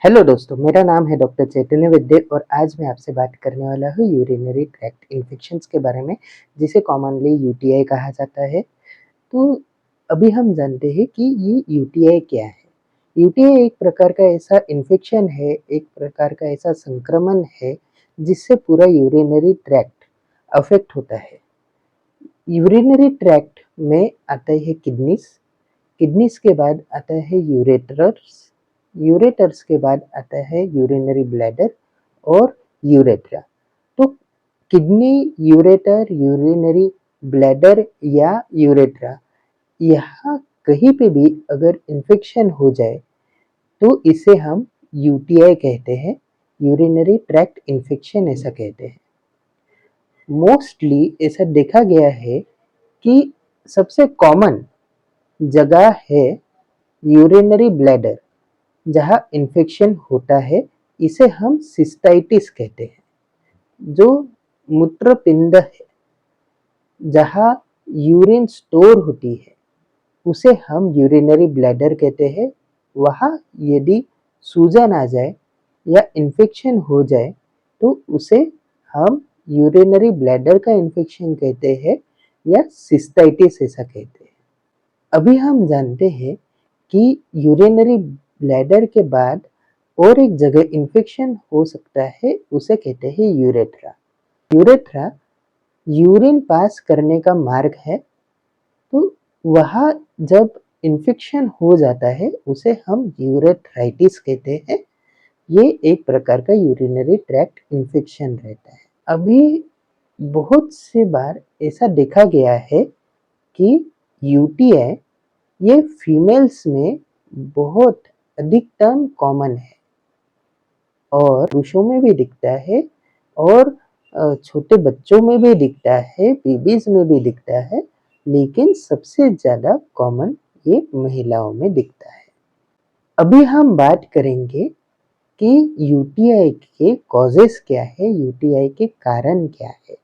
Hello दोस्तों, मेरा नाम है डॉक्टर चैतन्य वैद्य और आज मैं आपसे बात करने वाला हूँ यूरिनरी ट्रैक्ट इन्फेक्शंस के बारे में, जिसे कॉमनली यूटीआई कहा जाता है। तो अभी हम जानते हैं कि ये यूटीआई क्या है। यूटीआई एक प्रकार का ऐसा इन्फेक्शन है, एक प्रकार का ऐसा संक्रमण है, जिससे पूरा यूरिनरी ट्रैक्ट अफेक्ट होता है। यूरिनरी ट्रैक्ट में आता है किडनीज, किडनीज के बाद आता है यूरेटर्स, यूरेटर्स के बाद आता है यूरिनरी ब्लैडर और यूरेथ्रा। तो किडनी, यूरेटर, यूरिनरी ब्लैडर या यूरेथ्रा, यहाँ कहीं पे भी अगर इन्फेक्शन हो जाए तो इसे हम यूटीआई कहते हैं, यूरिनरी ट्रैक्ट इन्फेक्शन ऐसा कहते हैं। मोस्टली ऐसा देखा गया है कि सबसे कॉमन जगह है यूरिनरी ब्लैडर, जहाँ इन्फेक्शन होता है। इसे हम सिस्टाइटिस कहते हैं। जो मूत्रपिंड है, जहाँ यूरिन स्टोर होती है, उसे हम यूरिनरी ब्लैडर कहते हैं। वहाँ यदि सूजन आ जाए या इन्फेक्शन हो जाए तो उसे हम यूरिनरी ब्लैडर का इन्फेक्शन कहते हैं या सिस्टाइटिस ऐसा कहते हैं। अभी हम जानते हैं कि यूरिनरी ब्लैडर के बाद और एक जगह इन्फेक्शन हो सकता है, उसे कहते हैं यूरेथ्रा। यूरेथ्रा यूरिन पास करने का मार्ग है। तो वहाँ जब इन्फेक्शन हो जाता है उसे हम यूरेथ्राइटिस कहते हैं। ये एक प्रकार का यूरिनरी ट्रैक्ट इन्फेक्शन रहता है। अभी बहुत से बार ऐसा देखा गया है कि यूटीआई ये फीमेल्स में बहुत अधिकतम कॉमन है और पुरुषों में भी दिखता है और छोटे बच्चों में भी दिखता है, बेबीज में भी दिखता है, लेकिन सबसे ज़्यादा कॉमन ये महिलाओं में दिखता है। अभी हम बात करेंगे कि यूटीआई के कॉजेस क्या है, यूटीआई के कारण क्या है।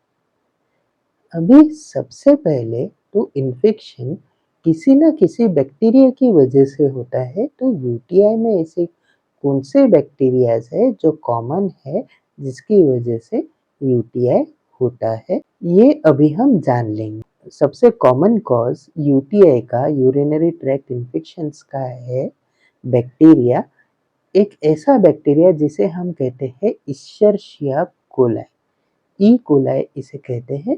अभी सबसे पहले तो इन्फेक्शन किसी न किसी बैक्टीरिया की वजह से होता है। तो यूटीआई में ऐसे कौन से बैक्टीरियाज है जो कॉमन है, जिसकी वजह से यूटीआई होता है, ये अभी हम जान लेंगे। सबसे कॉमन कॉज यूटीआई का, यूरिनरी ट्रैक्ट इन्फेक्शंस का है बैक्टीरिया। एक ऐसा बैक्टीरिया जिसे हम कहते हैं इशर्शिया कोलाई, ई कोलाई इसे कहते हैं।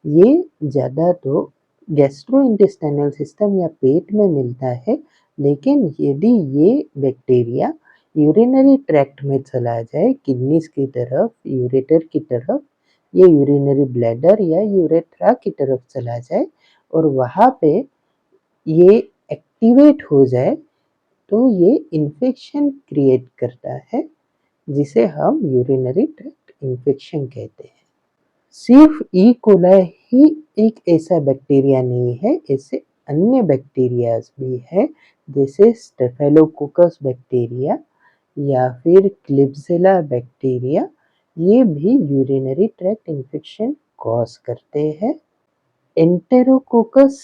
ये ज़्यादा तो गैस्ट्रोइंटेस्टाइनल सिस्टम या पेट में मिलता है, लेकिन यदि ये बैक्टीरिया यूरिनरी ट्रैक्ट में चला जाए, किडनीज की तरफ, यूरेटर की तरफ, ये यूरिनरी ब्लैडर या यूरेथ्रा की तरफ चला जाए और वहाँ पे ये एक्टिवेट हो जाए, तो ये इन्फेक्शन क्रिएट करता है, जिसे हम यूरिनरी ट्रैक्ट इन्फेक्शन कहते हैं। सिर्फ ई कोलाई ही एक ऐसा बैक्टीरिया नहीं है, ऐसे अन्य बैक्टीरियाज भी है, जैसे स्टेफिलोकोकस बैक्टीरिया या फिर क्लिब्सेला बैक्टीरिया। ये भी यूरिनरी ट्रैक्ट इन्फेक्शन कॉज करते हैं। एंटेरोकोकस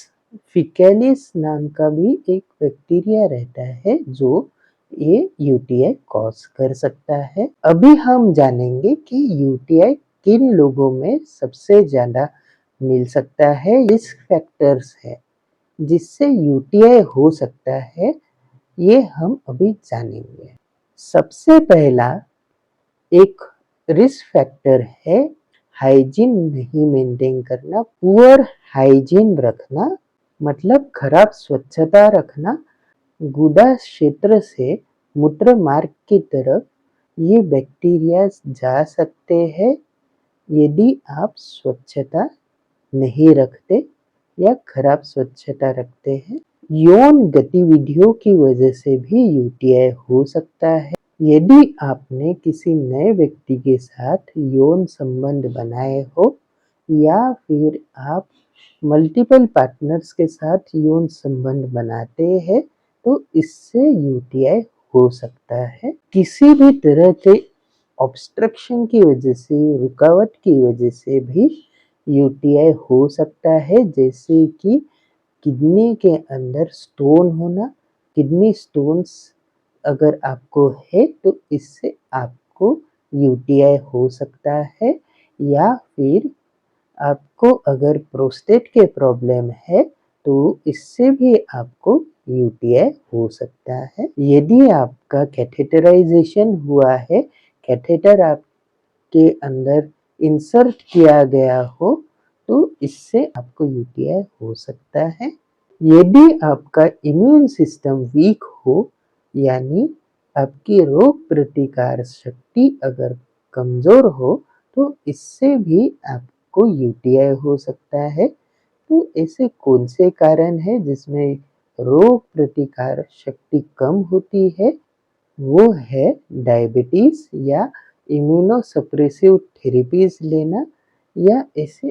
फिकेलिस नाम का भी एक बैक्टीरिया रहता है जो ये यूटीआई कॉज कर सकता है। अभी हम जानेंगे कि यूटीआई किन लोगों में सबसे ज़्यादा मिल सकता है, रिस्क फैक्टर्स है जिससे यूटीआई हो सकता है, ये हम अभी जानेंगे। सबसे पहला एक रिस्क फैक्टर है हाइजीन नहीं मेंटेन करना, पुअर हाइजीन रखना, मतलब खराब स्वच्छता रखना। गुदा क्षेत्र से मूत्र मार्ग की तरफ ये बैक्टीरिया जा सकते हैं यदि आप स्वच्छता नहीं रखते या खराब स्वच्छता रखते हैं। यौन गतिविधियों की वजह से भी यूटीआई हो सकता है। यदि आपने किसी नए व्यक्ति के साथ यौन संबंध बनाए हो या फिर आप मल्टीपल पार्टनर्स के साथ यौन संबंध बनाते हैं, तो इससे यूटीआई हो सकता है। किसी भी तरह के ऑब्स्ट्रक्शन की वजह से, रुकावट की वजह से भी यूटीआई हो सकता है, जैसे कि किडनी के अंदर स्टोन होना, किडनी स्टोन्स अगर आपको है तो इससे आपको यूटीआई हो सकता है, या फिर आपको अगर प्रोस्टेट के प्रॉब्लम है तो इससे भी आपको यूटीआई हो सकता है। यदि आपका कैथेटराइजेशन हुआ है, कैथेटर आपके अंदर इंसर्ट किया गया हो, तो इससे आपको यूटीआई हो सकता है। यदि आपका इम्यून सिस्टम वीक हो, यानी आपकी रोग प्रतिकार शक्ति अगर कमज़ोर हो, तो इससे भी आपको यूटीआई हो सकता है। तो ऐसे कौन से कारण हैं जिसमें रोग प्रतिकार शक्ति कम होती है? वो है डायबिटीज़ या इम्यूनोसप्रेसिव थेरेपीज़ लेना, या ऐसे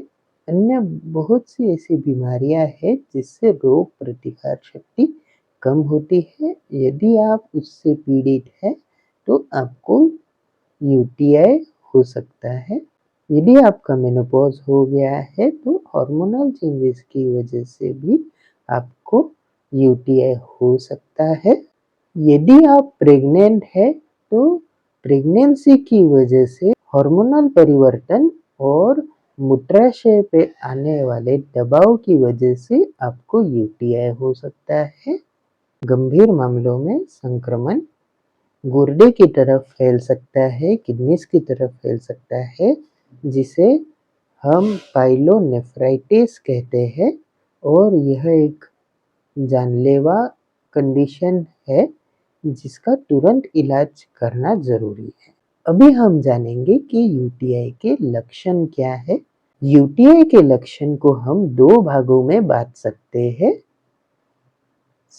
अन्य बहुत सी ऐसी बीमारियां हैं जिससे रोग प्रतिकार शक्ति कम होती है। यदि आप उससे पीड़ित हैं तो आपको यूटीआई हो सकता है। यदि आपका मेनोपॉज हो गया है तो हार्मोनल चेंजेस की वजह से भी आपको यूटीआई हो सकता है। यदि आप प्रेग्नेंट है तो प्रेगनेंसी की वजह से हार्मोनल परिवर्तन और मूत्राशय पे आने वाले दबाव की वजह से आपको यूटीआई हो सकता है। गंभीर मामलों में संक्रमण गुर्दे की तरफ फैल सकता है, किडनीज की तरफ फैल सकता है, जिसे हम पाइलोनेफ्राइटिस कहते हैं, और यह एक जानलेवा कंडीशन है जिसका तुरंत इलाज करना ज़रूरी है। अभी हम जानेंगे कि यूटीआई के लक्षण क्या है। यूटीआई के लक्षण को हम दो भागों में बांट सकते हैं।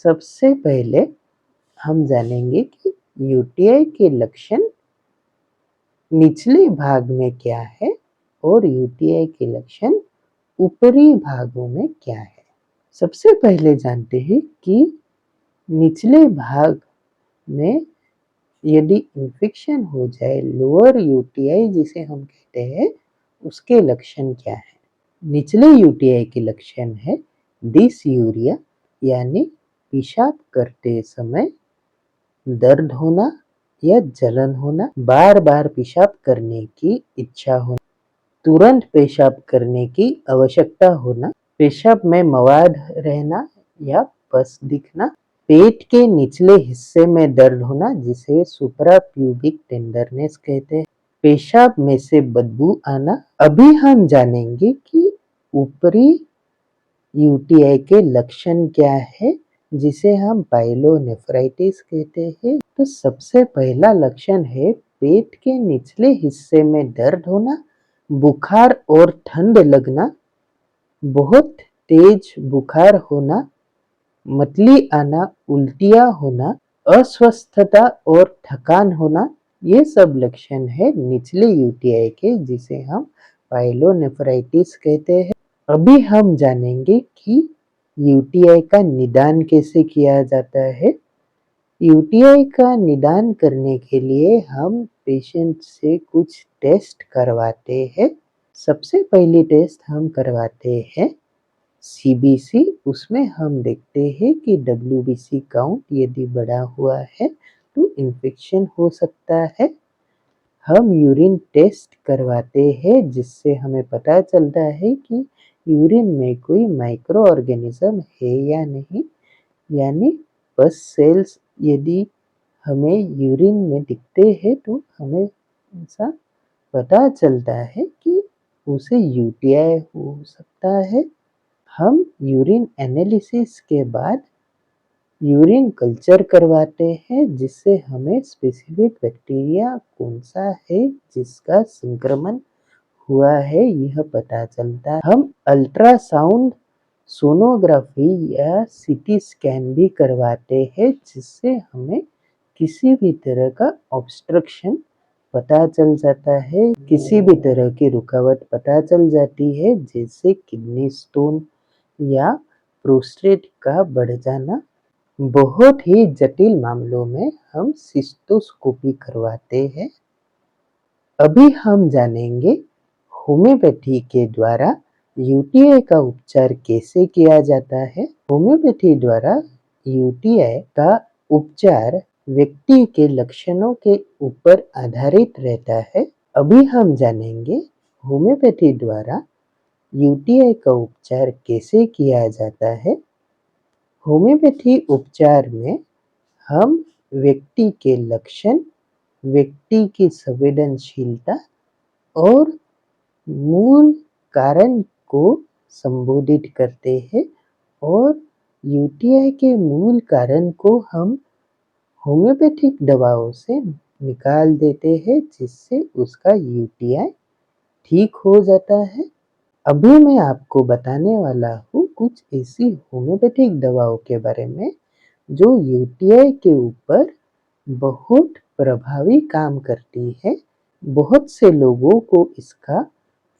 सबसे पहले हम जानेंगे कि यूटीआई के लक्षण निचले भाग में क्या है और यूटीआई के लक्षण ऊपरी भागों में क्या है। सबसे पहले जानते हैं कि निचले भाग में यदि इन्फेक्शन हो जाए, लोअर यूटीआई जिसे हम कहते हैं, उसके लक्षण क्या है। निचले यूटीआई के लक्षण है डिसयूरिया, यानी पेशाब करते समय दर्द होना या जलन होना, बार बार पेशाब करने की इच्छा होना, तुरंत पेशाब करने की आवश्यकता होना, पेशाब में मवाद रहना या पस दिखना, पेट के निचले हिस्से में दर्द होना जिसे सुप्राप्यूबिक टेंडरनेस कहते हैं, पेशाब में से बदबू आना। अभी हम जानेंगे कि ऊपरी यूटीआई के लक्षण क्या है जिसे हम पाइलोनेफ्राइटिस कहते हैं। तो सबसे पहला लक्षण है पेट के निचले हिस्से में दर्द होना, बुखार और ठंड लगना, बहुत तेज बुखार होना, मतली आना, उल्टियाँ होना, अस्वस्थता और थकान होना, ये सब लक्षण है निचले यूटीआई के जिसे हम पाइलोनेफ्राइटिस कहते हैं। अभी हम जानेंगे कि यूटीआई का निदान कैसे किया जाता है। यूटीआई का निदान करने के लिए हम पेशेंट से कुछ टेस्ट करवाते हैं। सबसे पहली टेस्ट हम करवाते हैं सीबीसी। उसमें हम देखते हैं कि डब्ल्यूबीसी काउंट यदि बढ़ा हुआ है तो इन्फेक्शन हो सकता है। हम यूरिन टेस्ट करवाते हैं जिससे हमें पता चलता है कि यूरिन में कोई माइक्रो ऑर्गेनिज्म है या नहीं, यानी पस सेल्स यदि हमें यूरिन में दिखते हैं तो हमें ऐसा पता चलता है कि उसे यूटीआई हो सकता है। हम यूरिन एनालिसिस के बाद यूरिन कल्चर करवाते हैं जिससे हमें स्पेसिफिक बैक्टीरिया कौन सा है जिसका संक्रमण हुआ है यह पता चलता है। हम अल्ट्रासाउंड, सोनोग्राफी या सीटी स्कैन भी करवाते हैं जिससे हमें किसी भी तरह का ऑब्स्ट्रक्शन पता चल जाता है, किसी भी तरह की रुकावट पता चल जाती है, जैसे किडनी स्टोन या प्रोस्टेट का बढ़ जाना। बहुत ही जटिल मामलों में हम सिस्टोस्कोपी करवाते हैं। अभी हम जानेंगे होम्योपैथी के द्वारा यूटीआई का उपचार कैसे किया जाता है। होम्योपैथी द्वारा यूटीआई का उपचार व्यक्ति के लक्षणों के ऊपर आधारित रहता है। अभी हम जानेंगे होम्योपैथी द्वारा यूटीआई का उपचार कैसे किया जाता है। होम्योपैथी उपचार में हम व्यक्ति के लक्षण, व्यक्ति की संवेदनशीलता और मूल कारण को संबोधित करते हैं और यूटीआई के मूल कारण को हम होम्योपैथिक दवाओं से निकाल देते हैं, जिससे उसका यूटीआई ठीक हो जाता है। अभी मैं आपको बताने वाला हूँ कुछ ऐसी होम्योपैथिक दवाओं के बारे में जो यूटीआई के ऊपर बहुत प्रभावी काम करती है। बहुत से लोगों को इसका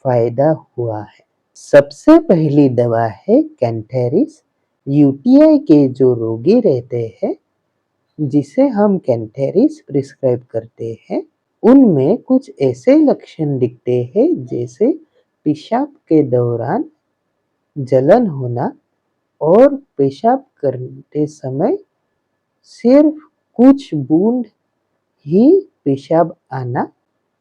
फायदा हुआ है। सबसे पहली दवा है कैंथेरिस। यूटीआई के जो रोगी रहते हैं, जिसे हम कैंथेरिस प्रिस्क्राइब करते हैं, उनमें कुछ ऐसे लक्षण दिखते हैं जैसे पेशाब के दौरान जलन होना और पेशाब करते समय सिर्फ कुछ बूंद ही पेशाब आना,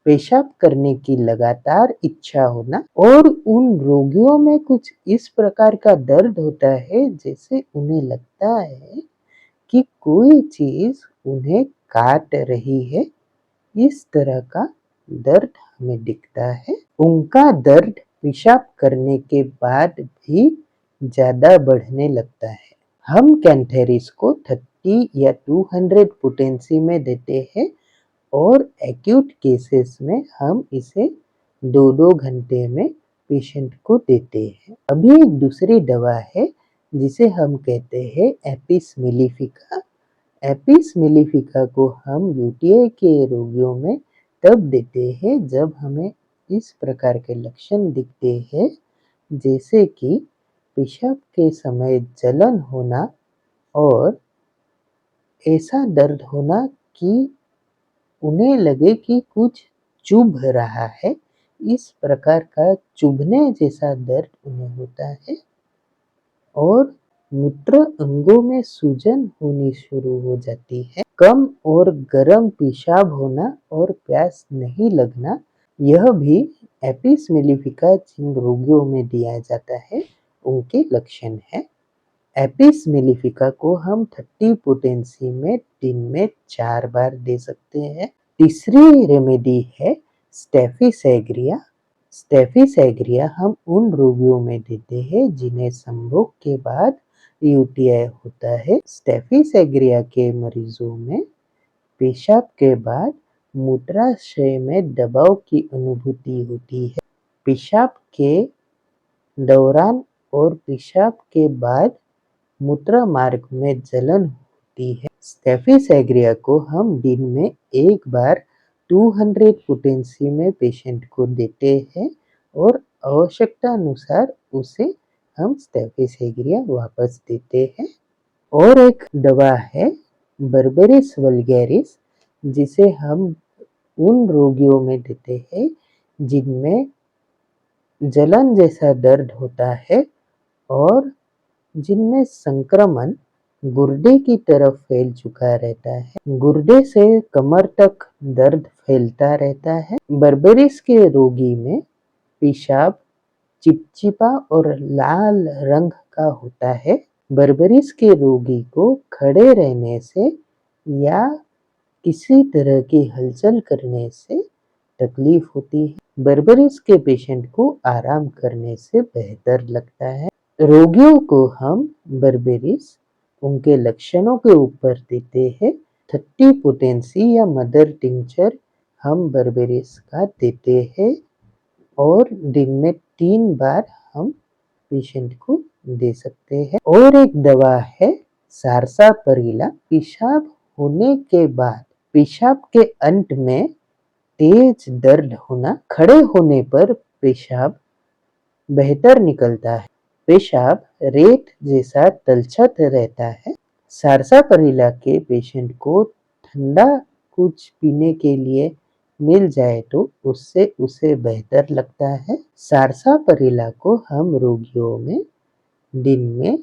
पेशाब करने की लगातार इच्छा होना और उन रोगियों में कुछ इस प्रकार का दर्द होता है जैसे उन्हें लगता है कि कोई चीज उन्हें काट रही है। इस तरह का दर्द हमें दिखता है। उनका दर्द पेशाब करने के बाद भी ज़्यादा बढ़ने लगता है। हम कैंथेरिस को 30 या 200 पोटेंसी में देते हैं और एक्यूट केसेस में हम इसे 2-2 घंटे में पेशेंट को देते हैं। अभी एक दूसरी दवा है जिसे हम कहते हैं एपिस मेलिफिका। एपिस मेलिफिका को हम यूटीआई के रोगियों में तब देते हैं जब हमें इस प्रकार के लक्षण दिखते हैं, जैसे कि पेशाब के समय जलन होना और ऐसा दर्द होना कि उन्हें लगे कि कुछ चुभ रहा है। इस प्रकार का चुभने जैसा दर्द उन्हें होता है और मूत्र अंगों में सूजन होनी शुरू हो जाती है। कम और गर्म पेशाब होना और प्यास नहीं लगना, यह भी एपिस मेलिफिका जिन रोगियों में दिया जाता है उनके लक्षण है। एपिस मेलिफिका को हम 30 पोटेंसी में दिन में 4 बार दे सकते हैं। तीसरी रेमेडी है स्टेफिस एग्रिया। स्टेफिस एग्रिया हम उन रोगियों में देते हैं जिन्हें संभोग के बाद यूटीआई होता है। स्टेफिस एग्रिया के मरीजों में पेशाब के बाद मूत्राशय में दबाव की अनुभूति होती है। पेशाब के दौरान और पेशाब के बाद मूत्र मार्ग में जलन होती है। स्टेफिस एग्रिया को हम दिन में एक बार 200 पोटेंसी में पेशेंट को देते हैं और आवश्यकता अनुसार उसे हम स्टेफिस एग्रिया वापस देते हैं। और एक दवा है बर्बेरिस वल्गैरिस, जिसे हम उन रोगियों में देते हैं जिनमें जलन जैसा दर्द होता है और जिनमें संक्रमण गुर्दे की तरफ फैल चुका रहता है। गुर्दे से कमर तक दर्द फैलता रहता है। बर्बेरिस के रोगी में पेशाब चिपचिपा और लाल रंग का होता है। बर्बेरिस के रोगी को खड़े रहने से या किसी तरह की हलचल करने से तकलीफ होती है। बर्बेरिस के पेशेंट को आराम करने से बेहतर लगता है। रोगियों को हम बर्बेरिस उनके लक्षणों के ऊपर देते हैं। 30 पोटेंसी या मदर टिंचर हम बर्बेरिस का देते हैं और दिन में 3 बार हम पेशेंट को दे सकते हैं। और एक दवा है सारसापरिला। पेशाब होने के बाद पेशाब के अंत में तेज दर्द होना, खड़े होने पर पेशाब बेहतर निकलता है, पेशाब रेत जैसा तलछट रहता है। सारसापरिला के पेशेंट को ठंडा कुछ पीने के लिए मिल जाए तो उससे उसे बेहतर लगता है। सारसापरिला को हम रोगियों में दिन में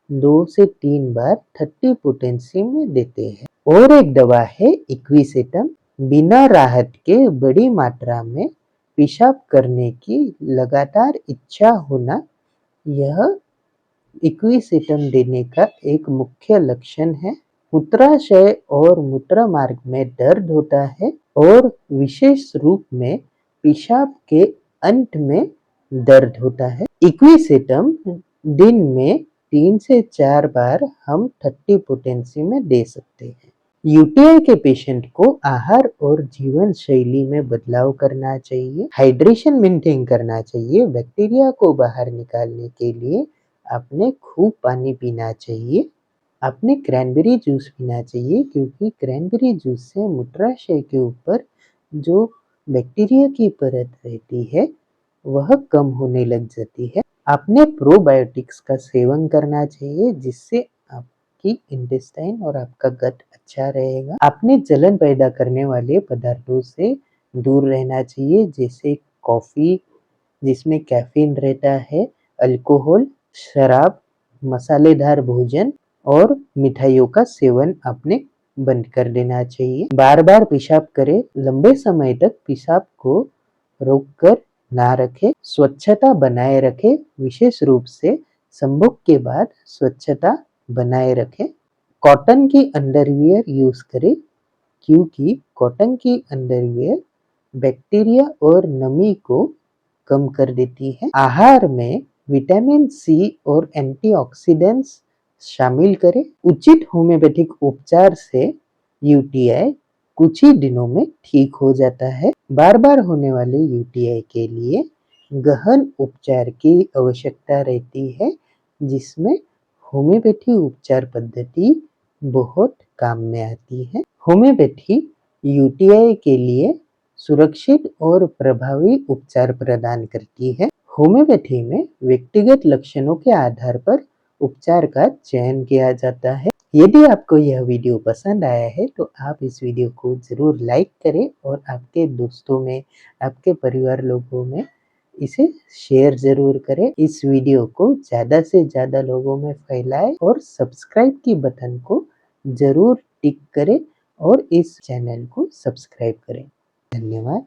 2 से 3 बार 30 पोटेंसी में देते हैं। और एक दवा है इक्विसेटम। बिना राहत के बड़ी मात्रा में पेशाब करने की लगातार इच्छा होना, यह इक्विसेटम देने का एक मुख्य लक्षण है। मूत्राशय और मूत्र मार्ग में दर्द होता है और विशेष रूप में पेशाब के अंत में दर्द होता है। इक्विसेटम दिन में 3 से 4 बार हम 30 पोटेंसी में दे सकते हैं। यूटीआई के पेशेंट को आहार और जीवन शैली में बदलाव करना चाहिए, हाइड्रेशन मेंटेन करना चाहिए। बैक्टीरिया को बाहर निकालने के लिए आपने खूब पानी पीना चाहिए। आपने क्रैनबेरी जूस पीना चाहिए, क्योंकि क्रैनबेरी जूस से मूत्राशय के ऊपर जो बैक्टीरिया की परत रहती है वह कम होने लग जाती है। आपने प्रोबायोटिक्स का सेवन करना चाहिए, जिससे आपकी इंटेस्टाइन और आपका गट अच्छा रहेगा। आपने जलन पैदा करने वाले पदार्थों से दूर रहना चाहिए, जैसे कॉफ़ी जिसमें कैफीन रहता है, अल्कोहल, शराब, मसालेदार भोजन और मिठाइयों का सेवन आपने बंद कर देना चाहिए। बार-बार पेशाब करें, लंबे समय तक पेशाब को रोककर ना रखें, स्वच्छता बनाए रखें, विशेष रूप से संभोग के बाद स्वच्छता बनाए रखें। कॉटन की अंडरवियर यूज करें, क्योंकि कॉटन की अंडरवियर बैक्टीरिया और नमी को कम कर देती है। आहार में विटामिन सी और एंटीऑक्सीडेंट्स शामिल करें। उचित होम्योपैथिक उपचार से यूटीआई कुछ ही दिनों में ठीक हो जाता है। बार बार होने वाले यूटीआई के लिए गहन उपचार की आवश्यकता रहती है, जिसमें होम्योपैथी उपचार पद्धति बहुत काम में आती है। होम्योपैथी यूटीआई के लिए सुरक्षित और प्रभावी उपचार प्रदान करती है। होम्योपैथी में व्यक्तिगत लक्षणों के आधार पर उपचार का चयन किया जाता है। यदि आपको यह वीडियो पसंद आया है तो आप इस वीडियो को ज़रूर लाइक करें और आपके दोस्तों में, आपके परिवार लोगों में इसे शेयर ज़रूर करें। इस वीडियो को ज़्यादा से ज़्यादा लोगों में फैलाएं और सब्सक्राइब की बटन को ज़रूर टिक करें और इस चैनल को सब्सक्राइब करें। धन्यवाद।